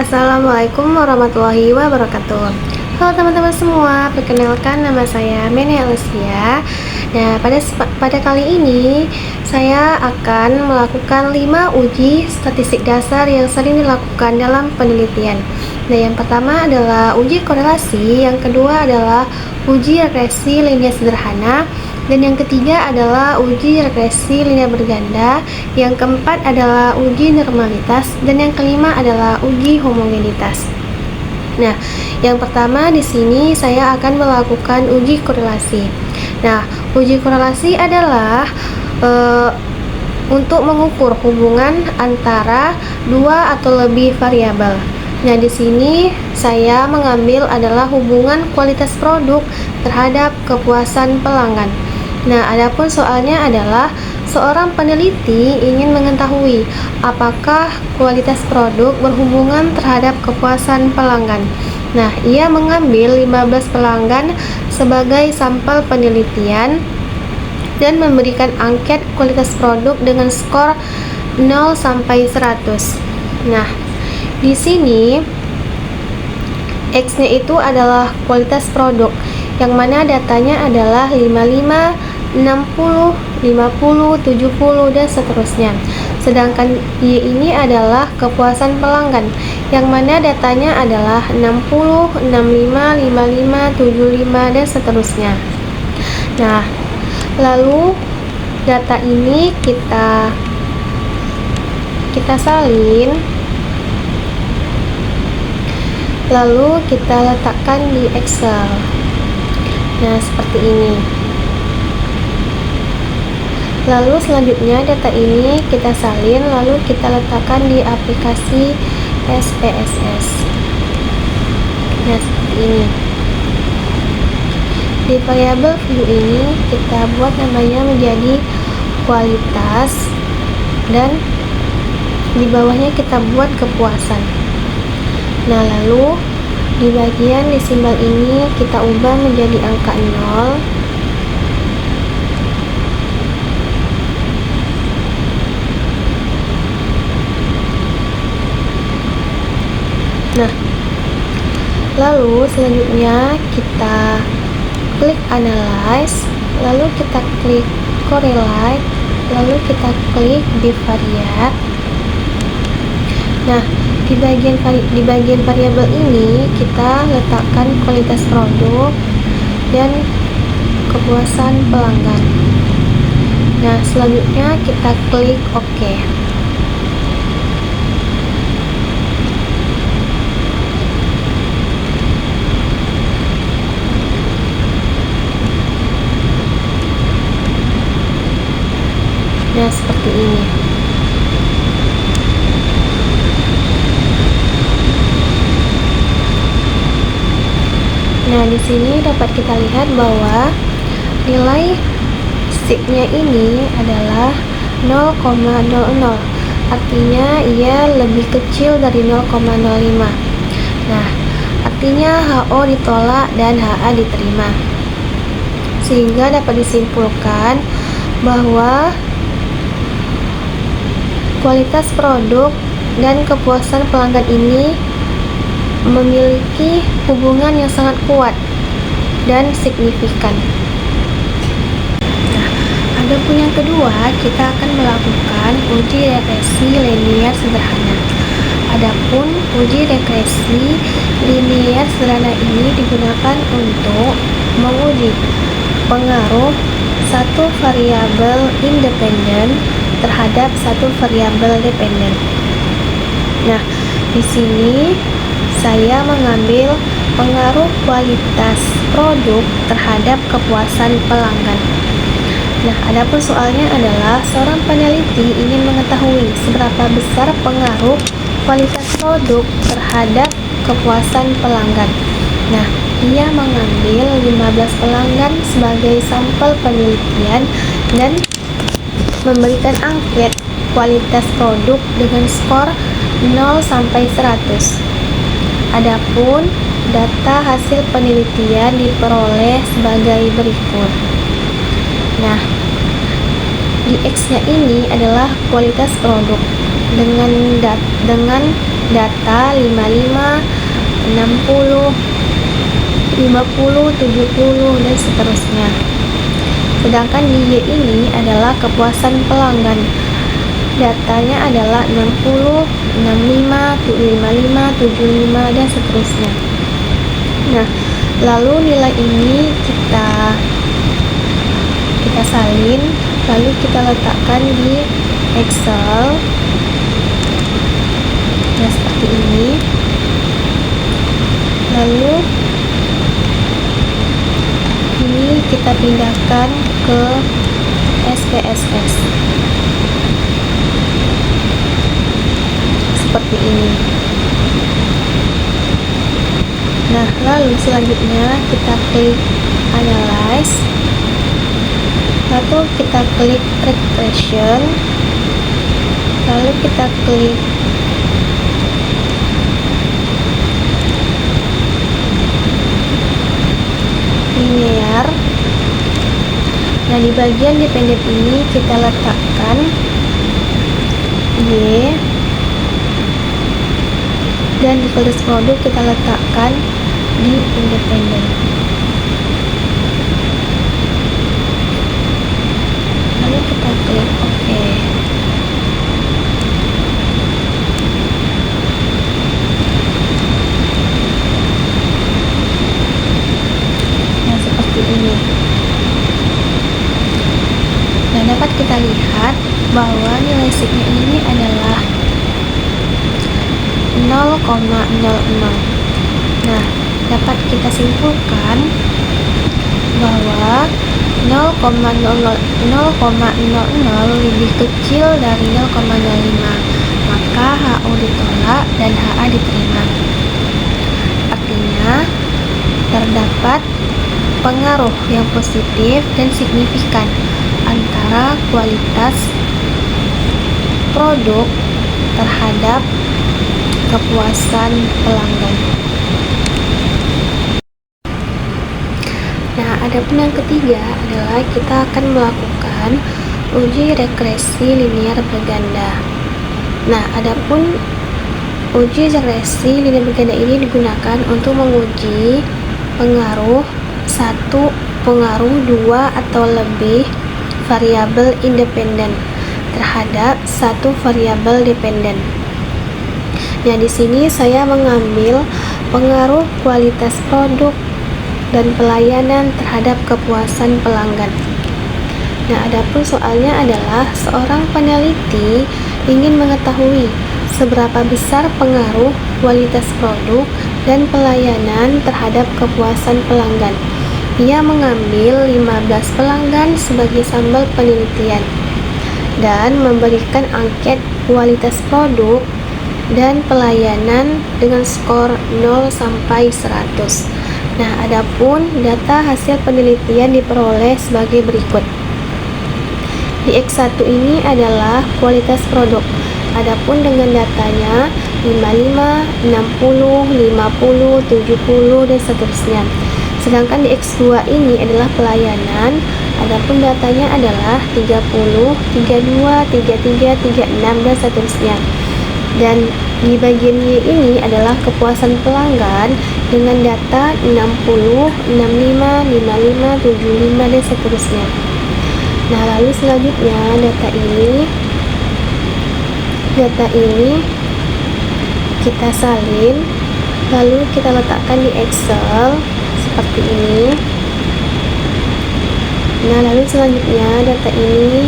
Assalamualaikum warahmatullahi wabarakatuh. Halo teman-teman semua, perkenalkan nama saya Mene Alicia. Nah, pada kali ini saya akan melakukan 5 uji statistik dasar yang sering dilakukan dalam penelitian. Nah, yang pertama adalah uji korelasi, yang kedua adalah uji regresi linear sederhana, dan yang ketiga adalah uji regresi linear berganda, yang keempat adalah uji normalitas, dan yang kelima adalah uji homogenitas. Nah, yang pertama di sini saya akan melakukan uji korelasi. Nah, uji korelasi adalah untuk mengukur hubungan antara dua atau lebih variabel. Nah, di sini saya mengambil adalah hubungan kualitas produk terhadap kepuasan pelanggan. Nah, adapun soalnya adalah seorang peneliti ingin mengetahui apakah kualitas produk berhubungan terhadap kepuasan pelanggan. Nah, ia mengambil 15 pelanggan sebagai sampel penelitian dan memberikan angket kualitas produk dengan skor 0 sampai 100. Nah, di sini X-nya itu adalah kualitas produk, yang mana datanya adalah 55, 60, 50, 70, dan seterusnya. Sedangkan Y ini adalah kepuasan pelanggan, yang mana datanya adalah 60, 65, 55, 75, dan seterusnya. Nah, lalu data ini kita salin, lalu kita letakkan di Excel. Nah, seperti ini. Lalu selanjutnya data ini kita salin, lalu kita letakkan di aplikasi SPSS. Nah, seperti ini. Di variabel view ini kita buat namanya menjadi kualitas, dan di bawahnya kita buat kepuasan. Nah, lalu di bagian di simbol ini kita ubah menjadi angka 0. Nah, lalu selanjutnya kita klik analyze, lalu kita klik correlate, lalu kita klik bivariate. Nah, di bagian variabel ini kita letakkan kualitas produk dan kepuasan pelanggan. Nah, selanjutnya kita klik OK. Nah, seperti ini. Nah, di sini dapat kita lihat bahwa nilai sigma ini adalah 0,00. Artinya ia lebih kecil dari 0,05. Nah, artinya HO ditolak dan HA diterima. Sehingga dapat disimpulkan bahwa kualitas produk dan kepuasan pelanggan ini memiliki hubungan yang sangat kuat dan signifikan. Nah, adapun yang kedua, kita akan melakukan uji regresi linear sederhana. Adapun uji regresi linear sederhana ini digunakan untuk menguji pengaruh satu variabel independen terhadap satu variabel dependen. Nah, di sini saya mengambil pengaruh kualitas produk terhadap kepuasan pelanggan. Nah, adapun soalnya adalah seorang peneliti ingin mengetahui seberapa besar pengaruh kualitas produk terhadap kepuasan pelanggan. Nah, ia mengambil 15 pelanggan sebagai sampel penelitian dan memberikan angket kualitas produk dengan skor 0 sampai 100. Adapun data hasil penelitian diperoleh sebagai berikut. Nah, di X-nya ini adalah kualitas produk dengan data 55, 60, 50, 70, dan seterusnya. Sedangkan di Y ini adalah kepuasan pelanggan. Datanya adalah 60, 65, 55, 75, dan seterusnya. Nah, lalu nilai ini kita salin, lalu kita letakkan di Excel. Nah, seperti ini. Lalu ini kita pindahkan ke SPSS seperti ini. Nah, lalu selanjutnya kita klik Analyze, lalu kita klik Regression, lalu kita klik Linear. Nah, di bagian dependent ini kita letakkan Y, dan di kelas produk kita letakkan di independen. Lalu kita klik OK. Nah, seperti ini. Nah, dapat kita lihat bahwa nilai sigma ini adalah 0,00. Nah, dapat kita simpulkan bahwa 0,00 lebih kecil dari 0,05, maka HO ditolak dan HA diterima. Artinya, terdapat pengaruh yang positif dan signifikan antara kualitas produk terhadap kepuasan pelanggan. Nah, adapun yang ketiga adalah kita akan melakukan uji regresi linear berganda. Nah, adapun uji regresi linear berganda ini digunakan untuk menguji pengaruh satu, pengaruh dua atau lebih variabel independen terhadap satu variabel dependen. Nah, di sini saya mengambil pengaruh kualitas produk dan pelayanan terhadap kepuasan pelanggan. Nah, adapun soalnya adalah seorang peneliti ingin mengetahui seberapa besar pengaruh kualitas produk dan pelayanan terhadap kepuasan pelanggan. Ia mengambil 15 pelanggan sebagai sampel penelitian dan memberikan angket kualitas produk dan pelayanan dengan skor 0 sampai 100. Nah, adapun data hasil penelitian diperoleh sebagai berikut. Di X1 ini adalah kualitas produk. Adapun dengan datanya 55, 60, 50, 70, dan seterusnya. Sedangkan di X2 ini adalah pelayanan. Adapun datanya adalah 30, 32, 33, 36, dan seterusnya. Dan di bagian Y ini adalah kepuasan pelanggan dengan data 60, 65, 55, 75, dan seterusnya. Nah, lalu selanjutnya data ini kita salin, lalu kita letakkan di Excel seperti ini. Nah, lalu selanjutnya data ini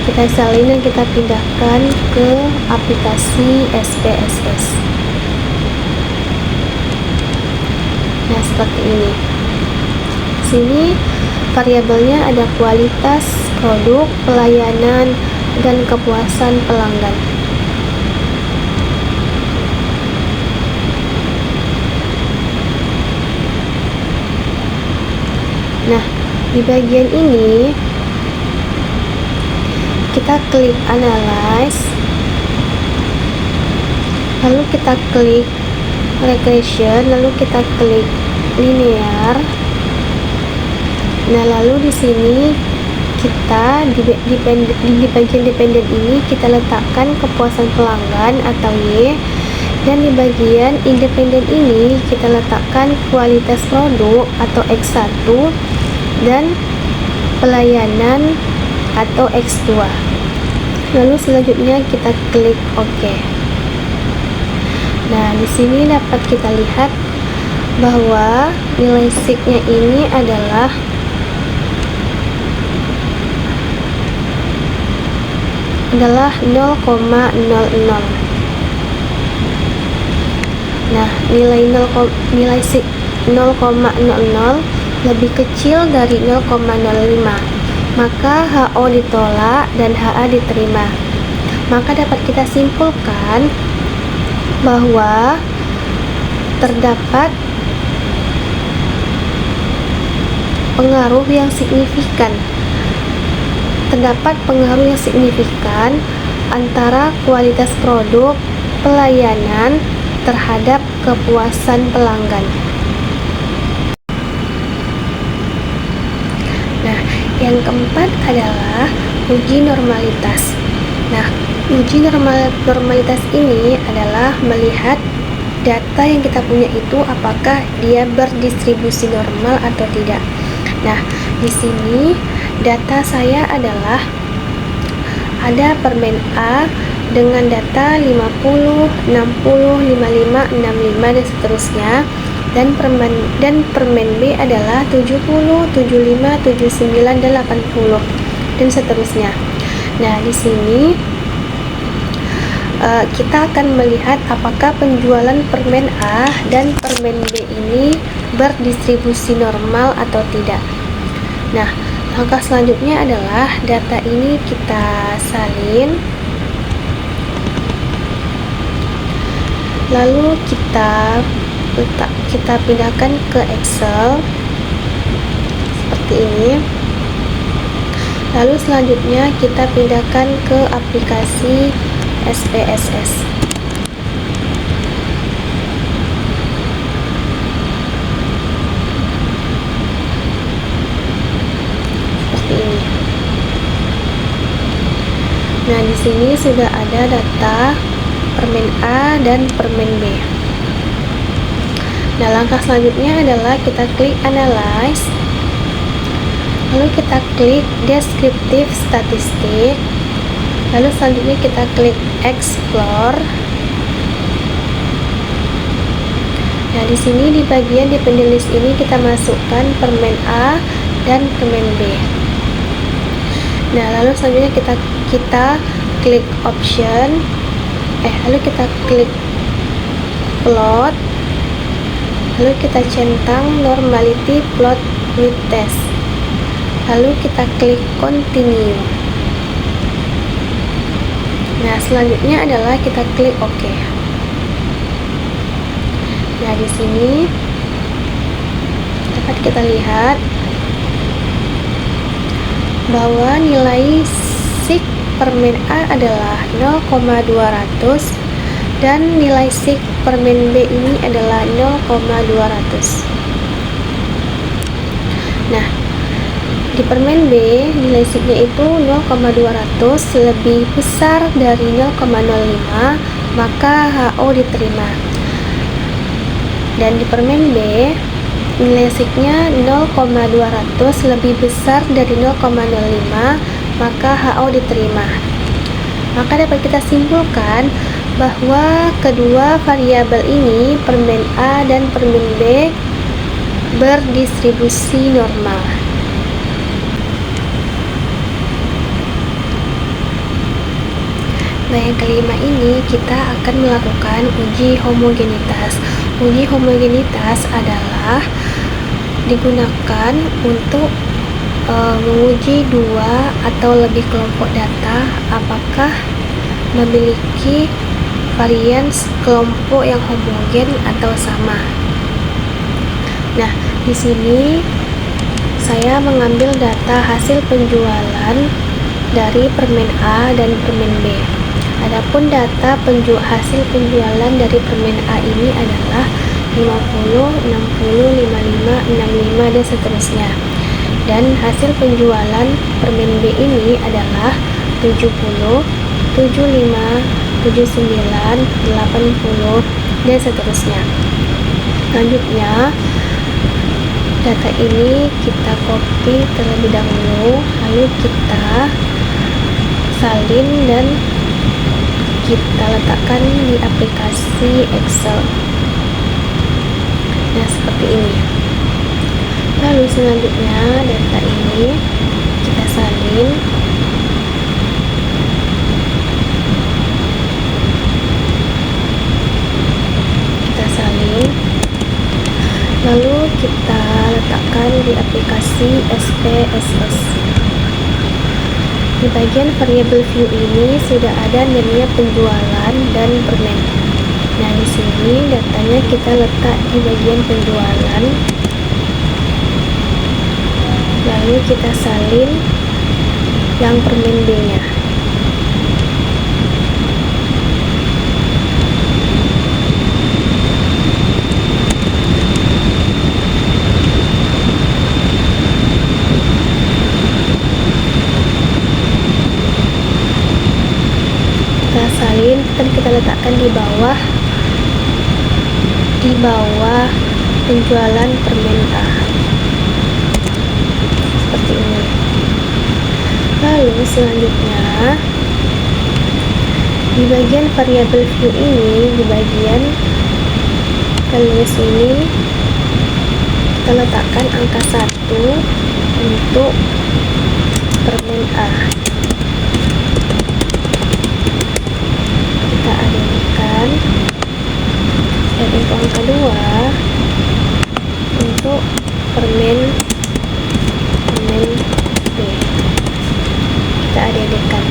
kita salin dan kita pindahkan ke aplikasi SPSS. Nah, seperti ini. Sini variabelnya ada kualitas produk, pelayanan, dan kepuasan pelanggan. Nah, di bagian ini kita klik Analyze, lalu kita klik Regression, lalu kita klik Linear. Nah, lalu di sini kita di bagian dependen ini kita letakkan kepuasan pelanggan atau Y, Dan di bagian independen ini kita letakkan kualitas produk atau X1 dan pelayanan atau X2. Lalu selanjutnya kita klik OK. Nah, di sini dapat kita lihat bahwa nilai SIG-nya ini adalah adalah 0,00. Nah, nilai SIG 0,00 lebih kecil dari 0,05, maka HO ditolak dan HA diterima. Maka dapat kita simpulkan bahwa terdapat pengaruh yang signifikan. Terdapat pengaruh yang signifikan antara kualitas produk, pelayanan terhadap kepuasan pelanggan. Nah, yang keempat adalah uji normalitas. Nah, uji normalitas ini adalah melihat data yang kita punya itu apakah dia berdistribusi normal atau tidak. Nah, di sini data saya adalah ada permen A dengan data 50, 60, 55, 65 dan seterusnya, dan permen B adalah 70, 75, 79 dan 80 dan seterusnya. Nah, di sini kita akan melihat apakah penjualan permen A dan permen B ini berdistribusi normal atau tidak. Nah, langkah selanjutnya adalah data ini kita salin, lalu kita pindahkan ke Excel seperti ini. Lalu selanjutnya kita pindahkan ke aplikasi SPSS. Seperti ini. Nah, di sini sudah ada data permen A dan permen B. Nah, langkah selanjutnya adalah kita klik Analyze, lalu kita klik Descriptive Statistik, lalu selanjutnya kita klik Explore. Nah, di sini di bagian dependent list ini kita masukkan permen A dan permen B. Nah, lalu selanjutnya kita klik Option, lalu kita klik Plot, lalu kita centang Normality Plot with Test, lalu kita klik Continue. Nah, selanjutnya adalah kita klik OK. Nah, di sini dapat kita lihat bahwa nilai SIG permen A adalah 0,200 dan nilai SIG permen B ini adalah 0,200. Nah, di permen B nilai SIG-nya itu 0,200 lebih besar dari 0,05, maka HO diterima. Dan di permen B nilai SIG-nya 0,200 lebih besar dari 0,05, maka HO diterima. Maka dapat kita simpulkan bahwa kedua variabel ini, permen A dan permen B, berdistribusi normal. Nah, yang kelima ini kita akan melakukan uji homogenitas. Uji homogenitas adalah digunakan untuk menguji dua atau lebih kelompok data apakah memiliki varians kelompok yang homogen atau sama. Nah, di sini saya mengambil data hasil penjualan dari permen A dan permen B. Adapun data hasil penjualan dari permen A ini adalah 50, 60, 55, 65 dan seterusnya. Dan hasil penjualan permen B ini adalah 70, 75, 79, 80, dan seterusnya. Selanjutnya, data ini kita copy terlebih dahulu, lalu kita salin dan kita letakkan di aplikasi Excel. Nah, seperti ini. Lalu selanjutnya data ini kita salin. Lalu kita letakkan di aplikasi SPSS. Di bagian variable view ini sudah ada namanya penjualan dan permen. Nah, di sini datanya kita letak di bagian penjualan. Lalu kita salin yang permen B-nya. Kita salin dan kita letakkan di bawah penjualan permen A, seperti ini. Lalu selanjutnya di bagian variable view ini, di bagian values ini kita letakkan angka 1 untuk permen A. Kita adilkan, dan untuk angka 2 untuk permen B. Kita adilkan,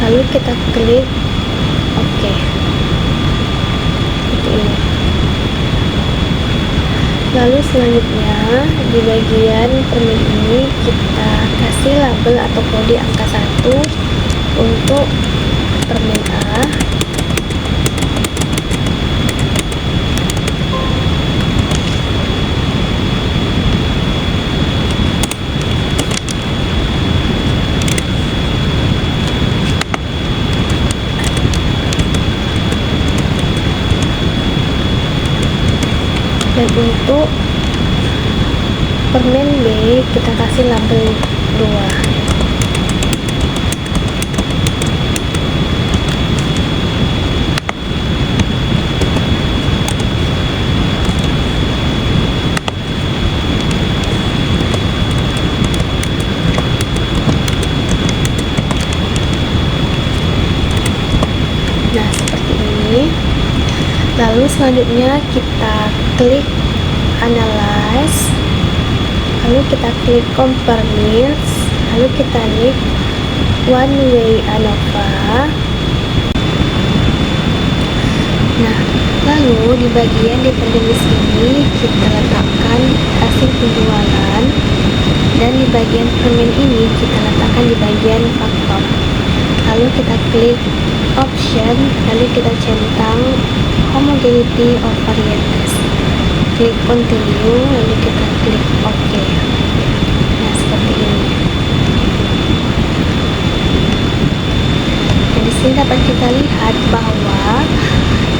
lalu kita klik OK. Seperti ini. Lalu selanjutnya di bagian permen ini kita kasih label atau kode angka 1 untuk permen A. Dan untuk permen B kita kasih label 2. Nah, seperti ini. Lalu selanjutnya kita klik analyze, lalu kita klik compare needs, lalu kita klik one way ANOVA. Nah, lalu di bagian dependent list ini kita letakkan hasil penjualan, dan di bagian permen ini kita letakkan di bagian faktor. Lalu kita klik option, lalu kita centang homogeneity of varieties, klik continue, lalu kita klik OK. Nah, seperti ini. Dan di sini dapat kita lihat bahwa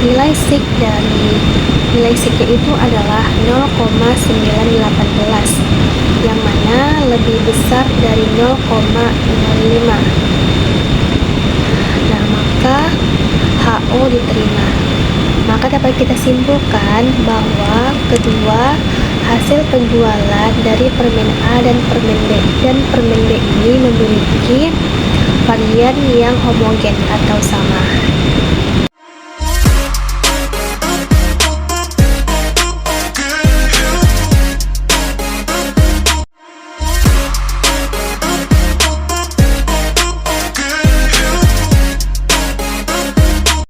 nilai SIG-nya itu adalah 0,918, yang mana lebih besar dari 0,05. Nah, maka HO diterima. Maka dapat kita simpulkan bahwa kedua hasil penjualan dari permen A dan permen B ini memiliki varian yang homogen atau sama.